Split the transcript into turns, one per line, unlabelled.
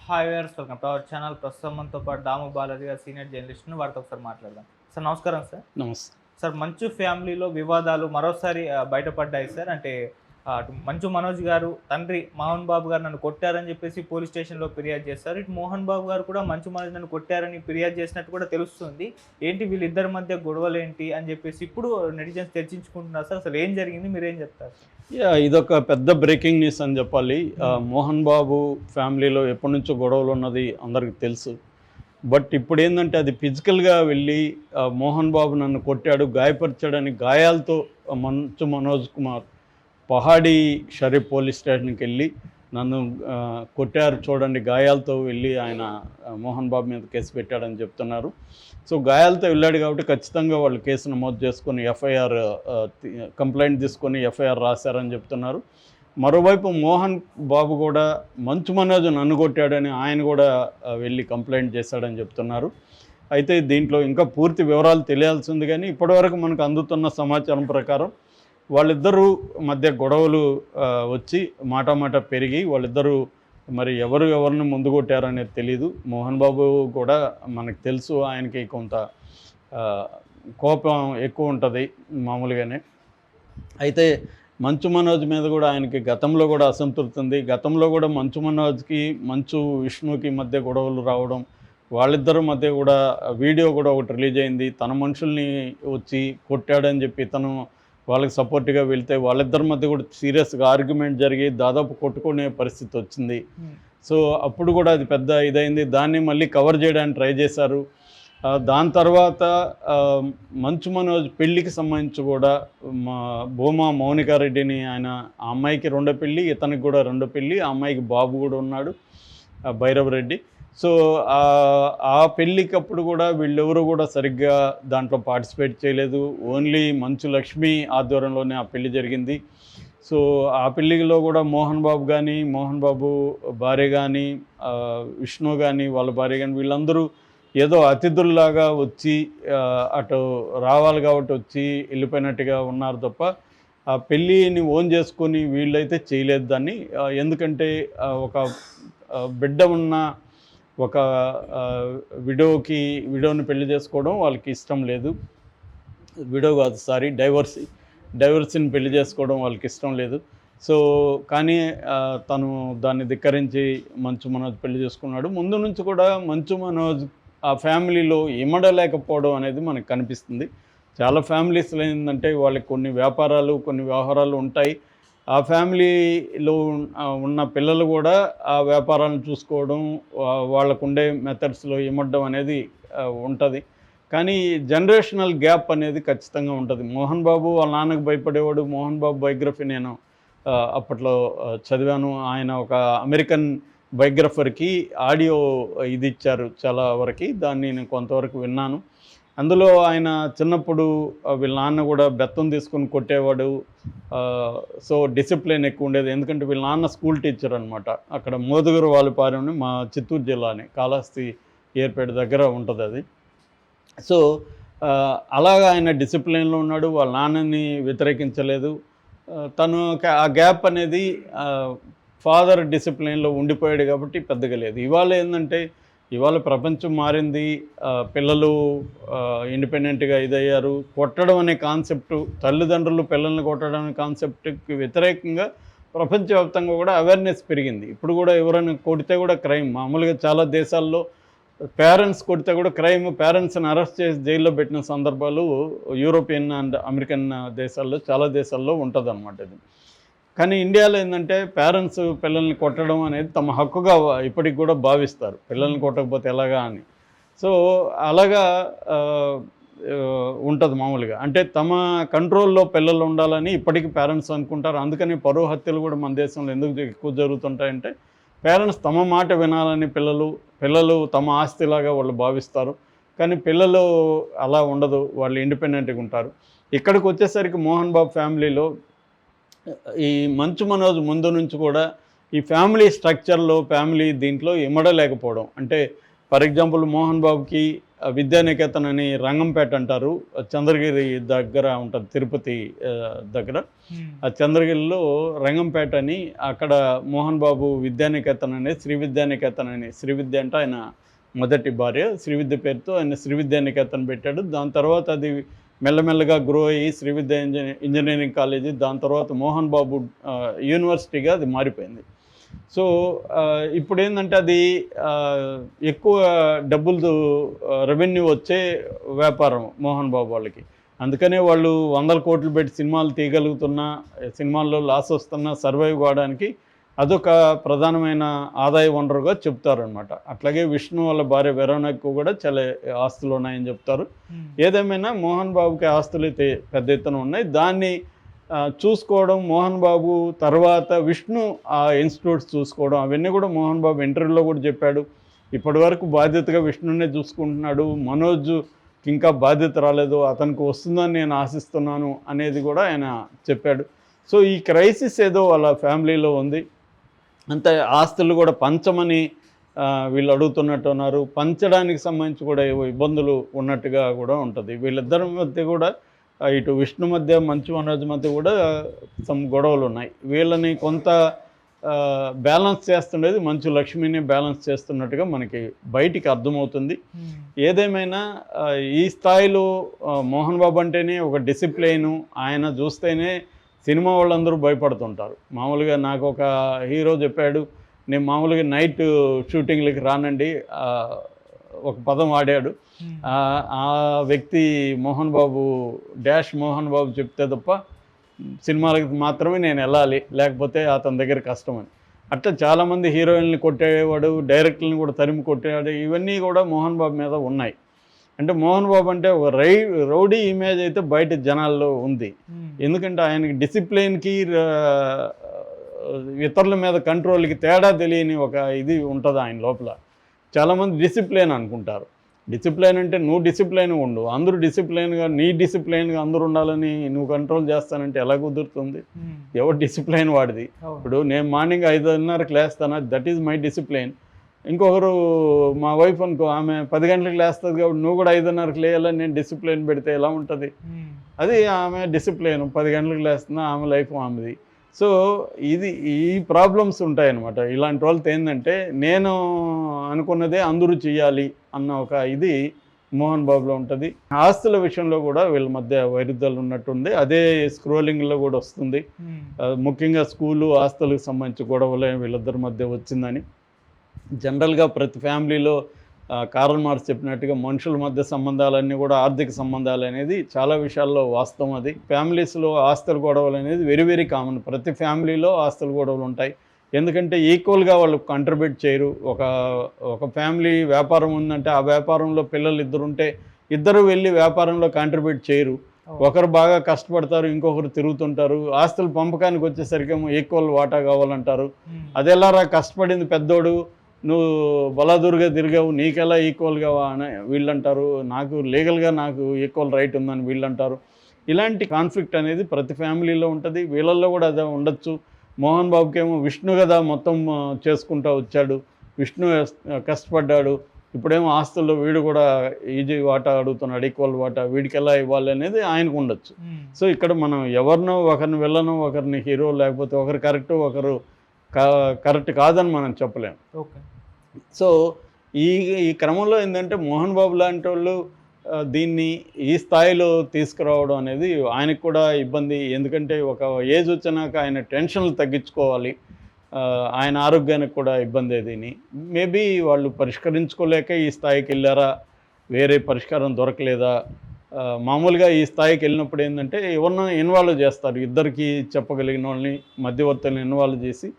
Hi viewers, welcome to our channel. ప్రస్తుతం మనతో పాటు దాము బాలాజీ గారు సీనియర్ జర్నలిస్ట్, వారితో ఒకసారి మాట్లాడదాం. సార్ నమస్కారం సార్.
నమస్తే.
సార్, మంచు ఫ్యామిలీలో వివాదాలు మరోసారి బయటపడ్డాయి సార్. అంటే అటు మంచు మనోజ్ గారు తండ్రి మోహన్ బాబు గారు నన్ను కొట్టారని చెప్పేసి పోలీస్ స్టేషన్లో ఫిర్యాదు చేస్తారు. ఇటు మోహన్ బాబు గారు కూడా మంచు మనోజ్ నన్ను కొట్టారని ఫిర్యాదు చేసినట్టు కూడా తెలుస్తుంది. ఏంటి వీళ్ళిద్దరి మధ్య గొడవలు ఏంటి అని చెప్పేసి ఇప్పుడు నెటిజన్స్ చర్చించుకుంటున్నారు సార్. అసలు ఏం జరిగింది, మీరేం చెప్తారు సార్?
ఇదొక పెద్ద బ్రేకింగ్ న్యూస్ అని చెప్పాలి. మోహన్ బాబు ఫ్యామిలీలో ఎప్పటి నుంచో గొడవలు ఉన్నది అందరికి తెలుసు. బట్ ఇప్పుడు ఏంటంటే అది ఫిజికల్గా వెళ్ళి మోహన్ బాబు నన్ను కొట్టాడు, గాయపరిచాడని గాయాలతో మంచు మనోజ్ కుమార్ పహాడీ షరీఫ్ పోలీస్ స్టేషన్కి వెళ్ళి నన్ను కొట్టారు చూడండి, గాయాలతో వెళ్ళి ఆయన మోహన్ బాబు మీద కేసు పెట్టాడని చెప్తున్నారు. సో గాయాలతో వెళ్ళాడు కాబట్టి ఖచ్చితంగా వాళ్ళు కేసు నమోదు చేసుకొని ఎఫ్ఐఆర్ కంప్లైంట్ తీసుకొని ఎఫ్ఐఆర్ రాశారని చెప్తున్నారు. మరోవైపు మోహన్ బాబు కూడా మంచు మనోజ్ నన్ను కొట్టాడని ఆయన కూడా వెళ్ళి కంప్లైంట్ చేశాడని చెప్తున్నారు. అయితే దీంట్లో ఇంకా పూర్తి వివరాలు తెలియాల్సింది, కానీ ఇప్పటివరకు మనకు అందుతున్న సమాచారం ప్రకారం వాళ్ళిద్దరూ మధ్య గొడవలు వచ్చి మాట పెరిగి వాళ్ళిద్దరూ మరి ఎవరిని ముందు కొట్టారనేది తెలీదు. మోహన్ బాబు కూడా మనకు తెలుసు, ఆయనకి కొంత కోపం ఎక్కువ ఉంటుంది మామూలుగానే. అయితే మంచు మనోజ్ మీద కూడా ఆయనకి గతంలో కూడా అసంతృప్తి ఉంది. గతంలో కూడా మంచు మనోజ్కి మంచు విష్ణుకి మధ్య గొడవలు రావడం, వాళ్ళిద్దరి మధ్య కూడా వీడియో కూడా ఒకటి రిలీజ్ అయింది. తన మనుషుల్ని వచ్చి కొట్టాడని చెప్పి తను వాళ్ళకి సపోర్ట్గా వెళ్తే వాళ్ళిద్దరి మధ్య కూడా సీరియస్గా ఆర్గ్యుమెంట్ జరిగి దాదాపు కొట్టుకునే పరిస్థితి వచ్చింది. సో అప్పుడు కూడా అది పెద్ద ఇదైంది. దాన్ని మళ్ళీ కవర్ చేయడానికి ట్రై చేశారు. దాని తర్వాత మంచు మనోజ్ పెళ్ళికి సంబంధించి కూడా భూమా మౌనికారెడ్డిని ఆయన ఆ అమ్మాయికి రెండో పెళ్ళి, ఇతనికి కూడా రెండో పెళ్ళి, ఆ అమ్మాయికి బాబు కూడా ఉన్నాడు భైరవరెడ్డి. సో ఆ పెళ్ళికప్పుడు కూడా వీళ్ళెవరూ కూడా సరిగ్గా దాంట్లో పార్టిసిపేట్ చేయలేదు. ఓన్లీ మంచు లక్ష్మి ఆధ్వర్యంలోనే ఆ పెళ్ళి జరిగింది. సో ఆ పెళ్ళిలో కూడా మోహన్ బాబు కానీ, మోహన్ బాబు భార్య కానీ, విష్ణు కానీ వాళ్ళ భార్య కానీ వీళ్ళందరూ ఏదో అతిథుల్లాగా వచ్చి అటు రావాలి కాబట్టి వచ్చి వెళ్ళిపోయినట్టుగా ఉన్నారు తప్ప ఆ పెళ్ళిని ఓన్ చేసుకొని వీళ్ళైతే చేయలేదు దాన్ని. ఎందుకంటే ఒక బిడ్డ ఉన్న ఒక విడోని పెళ్లి చేసుకోవడం వాళ్ళకి ఇష్టం లేదు. విడో కాదు, సారీ, డైవర్సిని పెళ్లి చేసుకోవడం వాళ్ళకి ఇష్టం లేదు. సో కానీ తను దాన్ని ధిక్కరించి మంచు మనోజ్ పెళ్లి చేసుకున్నాడు. ముందు నుంచి కూడా మంచు మనోజ్ ఆ ఫ్యామిలీలో ఇమడలేకపోవడం అనేది మనకు కనిపిస్తుంది. చాలా ఫ్యామిలీస్లో ఏంటంటే వాళ్ళకి కొన్ని వ్యాపారాలు, కొన్ని వ్యవహారాలు ఉంటాయి. ఆ ఫ్యామిలీలో ఉన్న పిల్లలు కూడా ఆ వ్యాపారాలను చూసుకోవడం, వాళ్ళకు ఉండే మెథడ్స్లో ఇమడడం అనేది ఉంటుంది. కానీ జనరేషనల్ గ్యాప్ అనేది ఖచ్చితంగా ఉంటుంది. మోహన్ బాబు వాళ్ళ నాన్నకు భయపడేవాడు. మోహన్ బాబు బయోగ్రఫీ నేను అప్పట్లో చదివాను. ఆయన ఒక అమెరికన్ బయోగ్రఫర్కి ఆడియో ఇది ఇచ్చారు చాలా వరకు, దాన్ని నేను కొంతవరకు విన్నాను. అందులో ఆయన చిన్నప్పుడు వీళ్ళ నాన్న కూడా బెత్తం తీసుకొని కొట్టేవాడు. సో డిసిప్లిన్ ఎక్కువ ఉండేది. ఎందుకంటే వీళ్ళ నాన్న స్కూల్ టీచర్ అనమాట. అక్కడ మోదుగురు వాలిపాలెం మా చిత్తూరు జిల్లాని కాళహస్తి ఏర్పేట దగ్గర ఉంటుంది అది. సో అలాగా ఆయన డిసిప్లిన్లో ఉన్నాడు. వాళ్ళ నాన్నని వ్యతిరేకించలేదు. తను ఆ గ్యాప్ అనేది ఫాదర్ డిసిప్లిన్లో ఉండిపోయాడు కాబట్టి పెద్దగా లేదు. ఇవాళ ప్రపంచం మారింది. పిల్లలు ఇండిపెండెంట్గా ఇదయ్యారు. కొట్టడం అనే కాన్సెప్టు, తల్లిదండ్రులు పిల్లల్ని కొట్టడం అనే కాన్సెప్ట్కి వ్యతిరేకంగా ప్రపంచవ్యాప్తంగా కూడా అవేర్నెస్ పెరిగింది. ఇప్పుడు కూడా ఎవరైనా కొడితే కూడా క్రైమ్. మామూలుగా చాలా దేశాల్లో పేరెంట్స్ కొడితే కూడా క్రైమ్. పేరెంట్స్ని అరెస్ట్ చేసి జైల్లో పెట్టిన సందర్భాలు యూరోపియన్ అండ్ అమెరికన్ దేశాల్లో, చాలా దేశాల్లో ఉంటుంది అన్నమాట ఇది. కానీ ఇండియాలో ఏంటంటే పేరెంట్స్ పిల్లల్ని కొట్టడం అనేది తమ హక్కుగా ఇప్పటికి కూడా భావిస్తారు, పిల్లల్ని కొట్టకపోతే ఎలాగా అని. సో అలాగా ఉంటుంది మామూలుగా. అంటే తమ కంట్రోల్లో పిల్లలు ఉండాలని ఇప్పటికీ పేరెంట్స్ అనుకుంటారు. అందుకని పరువు హత్యలు కూడా మన దేశంలో ఎందుకు ఎక్కువ జరుగుతుంటాయంటే పేరెంట్స్ తమ మాట వినాలని పిల్లలు తమ ఆస్తిలాగా వాళ్ళు భావిస్తారు. కానీ పిల్లలు అలా ఉండదు, వాళ్ళు ఇండిపెండెంట్గా ఉంటారు. ఇక్కడికి వచ్చేసరికి మోహన్ బాబు ఫ్యామిలీలో ఈ మంచు మనోజ్ ముందు నుంచి కూడా ఈ ఫ్యామిలీ స్ట్రక్చర్లో, ఫ్యామిలీ దీంట్లో ఇమడలేకపోవడం. అంటే ఫర్ ఎగ్జాంపుల్ మోహన్ బాబుకి విద్యానికేతన్ అని రంగంపేట అంటారు, చంద్రగిరి దగ్గర ఉంటుంది, తిరుపతి దగ్గర. ఆ చంద్రగిరిలో రంగంపేట అని అక్కడ మోహన్ బాబు విద్యానికేతన్ అనే శ్రీ విద్యానికేతన్ అని, శ్రీ విద్య అంటే ఆయన మొదటి భార్య, శ్రీ విద్య పేరుతో ఆయన శ్రీ విద్యానికేతన్ పెట్టాడు. దాని తర్వాత అది మెల్లమెల్లగా గ్రో అయ్యి శ్రీ విద్య ఇంజనీరింగ్ కాలేజీ, దాని తర్వాత మోహన్ బాబు యూనివర్సిటీగా అది మారిపోయింది. సో ఇప్పుడు ఏంటంటే అది ఎక్కువ డబ్బులు రెవెన్యూ వచ్చే వ్యాపారం మోహన్ బాబు వాళ్ళకి. అందుకనే వాళ్ళు 100 కోట్లు పెట్టి సినిమాలు తీయగలుగుతున్నా, సినిమాల్లో లాస్ వస్తున్నా సర్వైవ్ కావడానికి అదొక ప్రధానమైన ఆదాయ వనరుగా చెప్తారనమాట. అట్లాగే విష్ణు వాళ్ళ భార్య వెరోనాకు కూడా చాలా ఆస్తులు ఉన్నాయని చెప్తారు. ఏదేమైనా మోహన్ బాబుకి ఆస్తులు అయితే పెద్ద ఎత్తున ఉన్నాయి. దాన్ని చూసుకోవడం, మోహన్ బాబు తర్వాత విష్ణు ఆ ఇన్స్టిట్యూట్స్ చూసుకోవడం, అవన్నీ కూడా మోహన్ బాబు ఇంటర్వ్యూలో కూడా చెప్పాడు. ఇప్పటి వరకు బాధ్యతగా విష్ణునే చూసుకుంటున్నాడు, మనోజ్ ఇంకా బాధ్యత రాలేదు, అతనికి వస్తుందని నేను ఆశిస్తున్నాను అనేది కూడా ఆయన చెప్పాడు. సో ఈ క్రైసిస్ ఏదో వాళ్ళ ఫ్యామిలీలో ఉంది. అంతే ఆస్తులు కూడా పంచమని వీళ్ళు అడుగుతున్నట్టు ఉన్నారు. పంచడానికి సంబంధించి కూడా ఏవో ఇబ్బందులు ఉన్నట్టుగా కూడా ఉంటుంది. వీళ్ళిద్దరి మధ్య కూడా ఇటు విష్ణు మధ్య, మంచు మనోజ్ మధ్య కూడా సమ్ గొడవలు ఉన్నాయి. వీళ్ళని కొంత బ్యాలెన్స్ చేస్తుండేది మంచు లక్ష్మిని బ్యాలెన్స్ చేస్తున్నట్టుగా మనకి బయటికి అర్థమవుతుంది. ఏదేమైనా ఈ స్థాయిలో మోహన్ బాబు అంటేనే ఒక డిసిప్లైను, ఆయన చూస్తేనే సినిమా వాళ్ళందరూ భయపడుతుంటారు. మామూలుగా నాకు ఒక హీరో చెప్పాడు, నేను మామూలుగా నైట్ షూటింగ్లకి రానండి, ఒక పదం వాడాడు. ఆ వ్యక్తి మోహన్ బాబు మోహన్ బాబు చెప్తే తప్ప సినిమాలకి మాత్రమే నేను వెళ్ళాలి, లేకపోతే అతని దగ్గర కష్టమని. అట్లా చాలామంది హీరోయిన్ని కొట్టేవాడు, డైరెక్టర్ని కూడా తరిమి కొట్టేవాడు. ఇవన్నీ కూడా మోహన్ బాబు మీద ఉన్నాయి. అంటే మోహన్ బాబు అంటే ఒక రౌడీ ఇమేజ్ అయితే బయట జనాల్లో ఉంది. ఎందుకంటే ఆయనకి డిసిప్లిన్కి ఇతరుల మీద కంట్రోల్కి తేడా తెలియని ఒక ఇది ఉంటుంది ఆయన లోపల. చాలామంది డిసిప్లిన్ అనుకుంటారు. డిసిప్లైన్ అంటే నువ్వు డిసిప్లైన్గా ఉండు, అందరూ డిసిప్లైన్గా, నీ డిసిప్లైన్గా అందరూ ఉండాలని నువ్వు కంట్రోల్ చేస్తానంటే ఎలా కుదురుతుంది? ఎవరు డిసిప్లైన్ వాడిది. ఇప్పుడు నేను మార్నింగ్ 5:30కి లేస్తాను, దట్ ఈజ్ మై డిసిప్లైన్. ఇంకొకరు మా వైఫ్ అనుకో, ఆమె 10 గంటలకు లేస్తుంది కాబట్టి నువ్వు కూడా 5:30కి లేయాలని నేను డిసిప్లైన్ పెడితే ఎలా ఉంటుంది? అది ఆమె డిసిప్లైన్, 10 గంటలకు లేస్తున్నా, ఆమె లైఫ్ ఆమెది. సో ఈ ప్రాబ్లమ్స్ ఉంటాయన్నమాట. ఇలాంటి వాళ్ళతో ఏంటంటే నేను అనుకున్నదే అందరూ చేయాలి అన్న ఒక ఇది మోహన్ బాబులో ఉంటుంది. ఆస్తుల విషయంలో కూడా వీళ్ళ మధ్య వైరుధ్యాలు ఉన్నట్టుంది. అదే స్క్రోలింగ్లో కూడా వస్తుంది. ముఖ్యంగా స్కూలు ఆస్తులకు సంబంధించి గొడవలే వీళ్ళిద్దరి మధ్య వచ్చిందని. జనరల్గా ప్రతి ఫ్యామిలీలో కారల్ మార్క్స్ చెప్పినట్టుగా మనుషుల మధ్య సంబంధాలన్నీ కూడా ఆర్థిక సంబంధాలు అనేది చాలా విషయాల్లో వాస్తవం. అది ఫ్యామిలీస్లో ఆస్తుల గొడవలు అనేది వెరీ వెరీ కామన్. ప్రతి ఫ్యామిలీలో ఆస్తుల గొడవలు ఉంటాయి. ఎందుకంటే ఈక్వల్గా వాళ్ళు కంట్రిబ్యూట్ చేయరు. ఒక ఫ్యామిలీ వ్యాపారం ఉందంటే ఆ వ్యాపారంలో పిల్లలు ఇద్దరుంటే ఇద్దరు వెళ్ళి వ్యాపారంలో కాంట్రిబ్యూట్ చేయరు. ఒకరు బాగా కష్టపడతారు, ఇంకొకరు తిరుగుతుంటారు. ఆస్తుల పంపకానికి వచ్చేసరికేమో ఈక్వల్ వాటా కావాలంటారు. అదెలారా కష్టపడింది పెద్దోడు, నువ్వు బలాదూరుగా తిరిగావు, నీకెలా ఈక్వల్గా అని వీళ్ళంటారు. నాకు లీగల్గా నాకు ఈక్వల్ రైట్ ఉందని వీళ్ళంటారు. ఇలాంటి కాన్ఫ్లిక్ట్ అనేది ప్రతి ఫ్యామిలీలో ఉంటుంది. వీళ్ళల్లో కూడా అదే ఉండొచ్చు. మోహన్ బాబుకేమో విష్ణు కదా మొత్తం చేసుకుంటూ వచ్చాడు, విష్ణు కష్టపడ్డాడు, ఇప్పుడేమో ఆస్తుల్లో వీడు కూడా ఈజీ వాటా అడుగుతున్నాడు, ఈక్వల్ వాటా, వీడికి ఎలా ఇవ్వాలి అనేది ఆయనకు ఉండొచ్చు. సో ఇక్కడ మనం ఎవరినో ఒకరిని వెళ్ళను, ఒకరిని హీరో, లేకపోతే ఒకరు కరెక్ట్ ఒకరు కరెక్ట్ కాదని మనం చెప్పలేం.
ఓకే.
సో ఈ క్రమంలో ఏంటంటే మోహన్ బాబు లాంటి వాళ్ళు దీన్ని ఈ స్థాయిలో తీసుకురావడం అనేది ఆయనకు కూడా ఇబ్బంది. ఎందుకంటే ఒక ఏజ్ వచ్చినాక ఆయన టెన్షన్లు తగ్గించుకోవాలి, ఆయన ఆరోగ్యానికి కూడా ఇబ్బంది. దీన్ని మేబీ వాళ్ళు పరిష్కరించుకోలేక ఈ స్థాయికి వెళ్ళారా, వేరే పరిష్కారం దొరకలేదా? మామూలుగా ఈ స్థాయికి వెళ్ళినప్పుడు ఏంటంటే ఎవరినో ఇన్వాల్వ్ చేస్తారు, ఇద్దరికి చెప్పగలిగిన వాళ్ళని మధ్యవర్తులను ఇన్వాల్వ్ చేసి